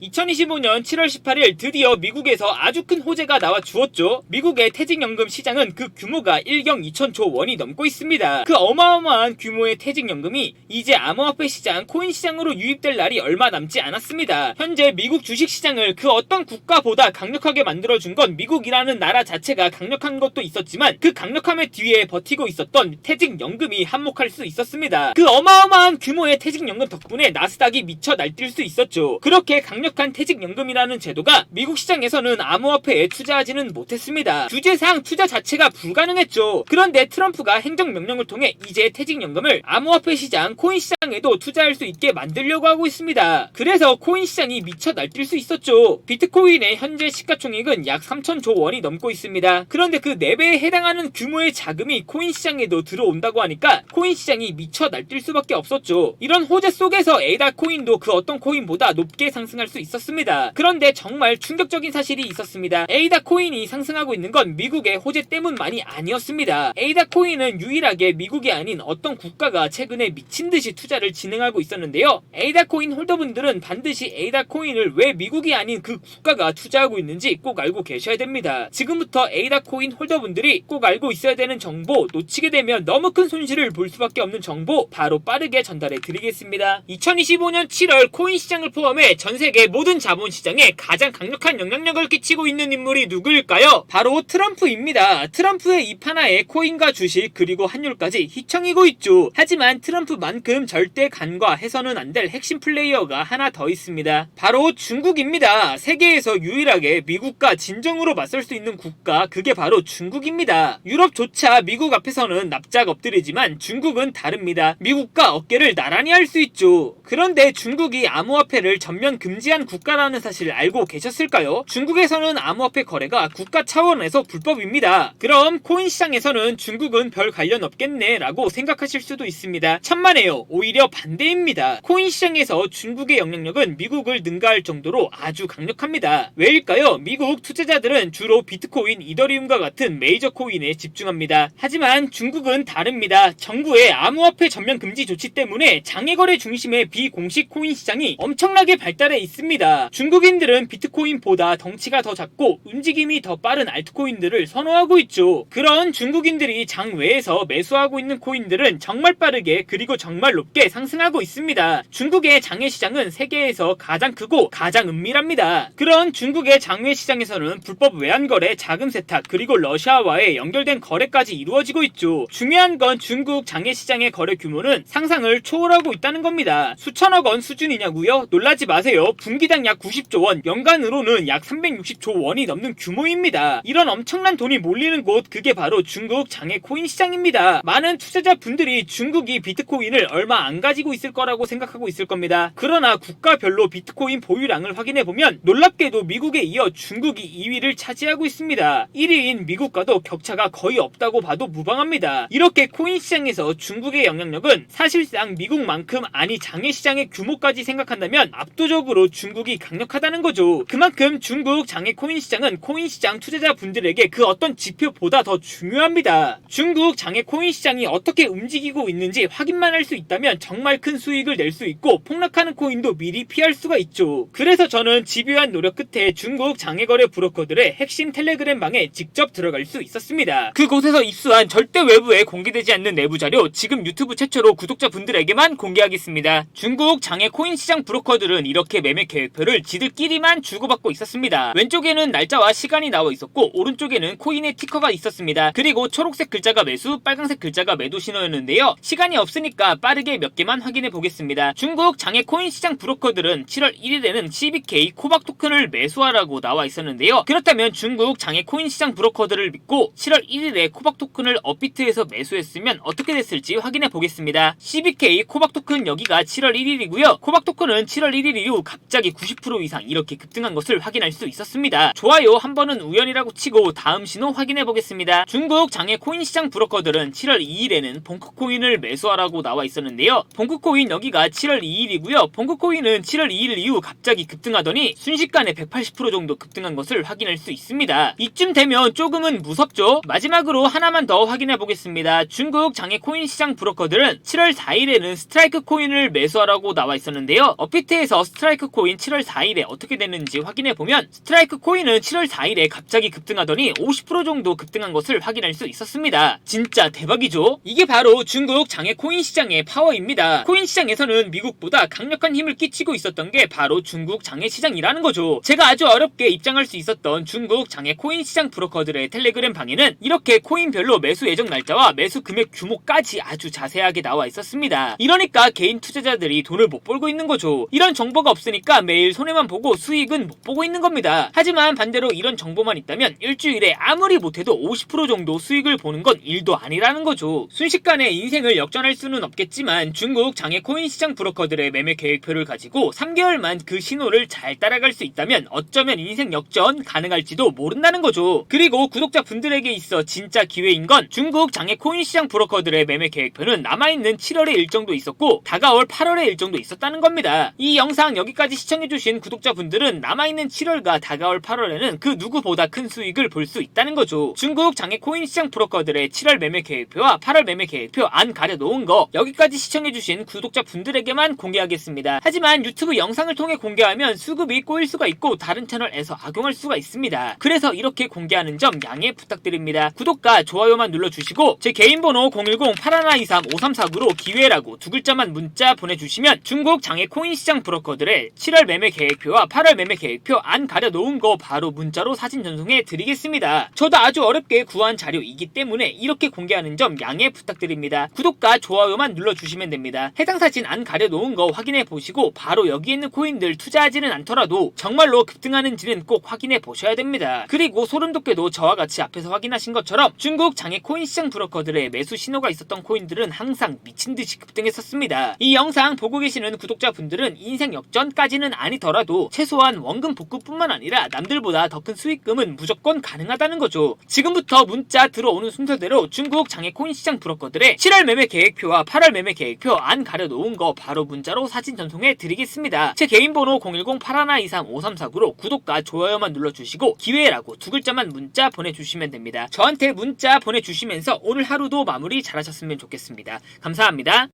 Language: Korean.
2025년 7월 18일 드디어 미국에서 아주 큰 호재가 나와 주었죠. 미국의 퇴직연금 시장은 그 규모가 1경 2천조 원이 넘고 있습니다. 그 어마어마한 규모의 퇴직연금이 이제 암호화폐 시장, 코인 시장으로 유입될 날이 얼마 남지 않았습니다. 현재 미국 주식시장을 그 어떤 국가보다 강력하게 만들어준 건 미국이라는 나라 자체가 강력한 것도 있었지만 그 강력함의 뒤에 버티고 있었던 퇴직연금이 한몫할 수 있었습니다. 그 어마어마한 규모의 퇴직연금 덕분에 나스닥이 미쳐 날뛸 수 있었죠. 그렇게 강력한 퇴직연금이라는 제도가 미국 시장에서는 암호화폐에 투자하지는 못했습니다. 규제상 투자 자체가 불가능했죠. 그런데 트럼프가 행정명령을 통해 이제 퇴직연금을 암호화폐 시장, 코인 시장에도 투자할 수 있게 만들려고 하고 있습니다. 그래서 코인 시장이 미쳐 날뛸 수 있었죠. 비트코인의 현재 시가총액은 약 3천조 원이 넘고 있습니다. 그런데 그 4배에 해당하는 규모의 자금이 코인 시장에도 들어온다고 하니까 코인 시장이 미쳐 날뛸 수밖에 없었죠. 이런 호재 속에서 에이다 코인도 그 어떤 코인보다 높게 상승할 수 있었습니다. 그런데 정말 충격적인 사실이 있었습니다. 에이다 코인이 상승하고 있는 건 미국의 호재 때문만이 아니었습니다. 에이다 코인은 유일하게 미국이 아닌 어떤 국가가 최근에 미친듯이 투자를 진행하고 있었는데요. 에이다 코인 홀더분들은 반드시 에이다 코인을 왜 미국이 아닌 그 국가가 투자하고 있는지 꼭 알고 계셔야 됩니다. 지금부터 에이다 코인 홀더분들이 꼭 알고 있어야 되는 정보, 놓치게 되면 너무 큰 손실을 볼 수밖에 없는 정보 바로 빠르게 전달해 드리겠습니다. 2025년 7월 코인 시장을 포함해 전 세계 모든 자본시장에 가장 강력한 영향력을 끼치고 있는 인물이 누구일까요? 바로 트럼프입니다. 트럼프의 입 하나에 코인과 주식 그리고 환율까지 휘청이고 있죠. 하지만 트럼프만큼 절대 간과해서는 안 될 핵심 플레이어가 하나 더 있습니다. 바로 중국입니다. 세계에서 유일하게 미국과 진정으로 맞설 수 있는 국가, 그게 바로 중국입니다. 유럽조차 미국 앞에서는 납작 엎드리지만 중국은 다릅니다. 미국과 어깨를 나란히 할 수 있죠. 그런데 중국이 암호화폐를 전면 금지한 국가라는 사실을 알고 계셨을까요? 중국에서는 암호화폐 거래가 국가 차원에서 불법입니다. 그럼 코인 시장에서는 중국은 별 관련 없겠네 라고 생각하실 수도 있습니다. 천만에요. 오히려 반대입니다. 코인 시장에서 중국의 영향력은 미국을 능가할 정도로 아주 강력합니다. 왜일까요? 미국 투자자들은 주로 비트코인, 이더리움과 같은 메이저 코인에 집중합니다. 하지만 중국은 다릅니다. 정부의 암호화폐 전면 금지 조치 때문에 장외거래 중심의 비공식 코인 시장이 엄청나게 발달해 있습니다. 중국인들은 비트코인보다 덩치가 더 작고 움직임이 더 빠른 알트코인들을 선호하고 있죠. 그런 중국인들이 장외에서 매수하고 있는 코인들은 정말 빠르게 그리고 정말 높게 상승하고 있습니다. 중국의 장외 시장은 세계에서 가장 크고 가장 은밀합니다. 그런 중국의 장외 시장에서는 불법 외환거래, 자금 세탁 그리고 러시아와의 연결된 거래까지 이루어지고 있죠. 중요한 건 중국 장외 시장의 거래 규모는 상상을 초월하고 있다는 겁니다. 수천억 원 수준이냐고요? 놀라지 마세요. 분기당 약 90조 원, 연간으로는 약 360조 원이 넘는 규모입니다. 이런 엄청난 돈이 몰리는 곳, 그게 바로 중국 장외 코인 시장입니다. 많은 투자자분들이 중국이 비트코인을 얼마 안 가지고 있을 거라고 생각하고 있을 겁니다. 그러나 국가별로 비트코인 보유량을 확인해보면 놀랍게도 미국에 이어 중국이 2위를 차지하고 있습니다. 1위인 미국과도 격차가 거의 없다고 봐도 무방합니다. 이렇게 코인 시장에서 중국의 영향력은 사실상 미국만큼, 아니 장외 시장의 규모까지 생각한다면 압도적으로 중국이 강력하다는 거죠. 그만큼 중국 장외 코인 시장은 코인 시장 투자자분들에게 그 어떤 지표보다 더 중요합니다. 중국 장외 코인 시장이 어떻게 움직이고 있는지 확인만 할 수 있다면 정말 큰 수익을 낼 수 있고 폭락하는 코인도 미리 피할 수가 있죠. 그래서 저는 집요한 노력 끝에 중국 장외거래 브로커들의 핵심 텔레그램 방에 직접 들어갈 수 있었습니다. 그곳에서 입수한 절대 외부에 공개되지 않는 내부 자료, 지금 유튜브 최초로 구독자분들에게만 공개하겠습니다. 중국 장외 코인 시장 브로커들은 이렇게 매매 계획표를 지들끼리만 주고받고 있었습니다. 왼쪽에는 날짜와 시간이 나와 있었고 오른쪽에는 코인의 티커가 있었습니다. 그리고 초록색 글자가 매수, 빨간색 글자가 매도 신호였는데요. 시간이 없으니까 빠르게 몇 개만 확인해 보겠습니다. 중국 장외 코인 시장 브로커들은 7월 1일에는 CBK 코박 토큰을 매수하라고 나와 있었는데요. 그렇다면 중국 장외 코인 시장 브로커들을 믿고 7월 1일에 코박 토큰을 업비트에서 매수했으면 어떻게 됐을지 확인해 보겠습니다. CBK 코박 토큰 여기가 7월 1일이고요. 코박 토큰은 7월 1일 이후 갑자기 90% 이상 이렇게 급등한 것을 확인할 수 있었습니다. 좋아요, 한 번은 우연이라고 치고 다음 신호 확인해 보겠습니다. 중국 장외 코인 시장 브로커들은 7월 2일에는 봉크코인을 매수하라고 나와 있었는데요. 봉크코인 여기가 7월 2일이고요. 봉크코인은 7월 2일 이후 갑자기 급등하더니 순식간에 180% 정도 급등한 것을 확인할 수 있습니다. 이쯤 되면 조금은 무섭죠? 마지막으로 하나만 더 확인해 보겠습니다. 중국 장외 코인 시장 브로커들은 7월 4일에는 스트라이크 코인을 매수하라고 나와 있었는데요. 업비트에서 스트라이크 코인 코인 7월 4일에 어떻게 됐는지 확인해보면 스트라이크 코인은 7월 4일에 갑자기 급등하더니 50% 정도 급등한 것을 확인할 수 있었습니다. 진짜 대박이죠? 이게 바로 중국 장외 코인 시장의 파워입니다. 코인 시장에서는 미국보다 강력한 힘을 끼치고 있었던 게 바로 중국 장외 시장이라는 거죠. 제가 아주 어렵게 입장할 수 있었던 중국 장외 코인 시장 브로커들의 텔레그램 방에는 이렇게 코인별로 매수 예정 날짜와 매수 금액 규모까지 아주 자세하게 나와 있었습니다. 이러니까 개인 투자자들이 돈을 못 벌고 있는 거죠. 이런 정보가 없으니까 매일 손해만 보고 수익은 못 보고 있는 겁니다. 하지만 반대로 이런 정보만 있다면 일주일에 아무리 못해도 50% 정도 수익을 보는 건 일도 아니라는 거죠. 순식간에 인생을 역전할 수는 없겠지만 중국 장외 코인 시장 브로커들의 매매 계획표를 가지고 3개월만 그 신호를 잘 따라갈 수 있다면 어쩌면 인생 역전 가능할지도 모른다는 거죠. 그리고 구독자분들에게 있어 진짜 기회인 건 중국 장외 코인 시장 브로커들의 매매 계획표는 남아있는 7월의 일정도 있었고 다가올 8월의 일정도 있었다는 겁니다. 이 영상 여기까지 시청해주신 구독자분들은 남아있는 7월과 다가올 8월에는 그 누구보다 큰 수익을 볼 수 있다는 거죠. 중국 장외 코인 시장 브로커들의 7월 매매 계획표와 8월 매매 계획표 안 가려놓은 거 여기까지 시청해주신 구독자분들에게만 공개하겠습니다. 하지만 유튜브 영상을 통해 공개하면 수급이 꼬일 수가 있고 다른 채널에서 악용할 수가 있습니다. 그래서 이렇게 공개하는 점 양해 부탁드립니다. 구독과 좋아요만 눌러주시고 제 개인 번호 010-8123-5349로 기회라고 두 글자만 문자 보내주시면 중국 장외 코인 시장 브로커들의 7월 매매 계획표와 8월 매매 계획표 안 가려놓은 거 바로 문자로 사진 전송해 드리겠습니다. 저도 아주 어렵게 구한 자료이기 때문에 이렇게 공개하는 점 양해 부탁드립니다. 구독과 좋아요만 눌러주시면 됩니다. 해당 사진 안 가려놓은 거 확인해 보시고 바로 여기 있는 코인들 투자하지는 않더라도 정말로 급등하는지는 꼭 확인해 보셔야 됩니다. 그리고 소름 돋게도 저와 같이 앞에서 확인하신 것처럼 중국 장외 코인 시장 브로커들의 매수 신호가 있었던 코인들은 항상 미친듯이 급등했었습니다. 이 영상 보고 계시는 구독자분들은 인생 역전까지는 아니더라도 최소한 원금 복구뿐만 아니라 남들보다 더 큰 수익금은 무조건 가능하다는 거죠. 지금부터 문자 들어오는 순서대로 중국 장외 코인 시장 브로커들의 7월 매매 계획표와 8월 매매 계획표 안 가려놓은 거 바로 문자로 사진 전송해 드리겠습니다. 제 개인 번호 010-8123-5349로 구독과 좋아요만 눌러주시고 기회라고 두 글자만 문자 보내주시면 됩니다. 저한테 문자 보내주시면서 오늘 하루도 마무리 잘하셨으면 좋겠습니다. 감사합니다.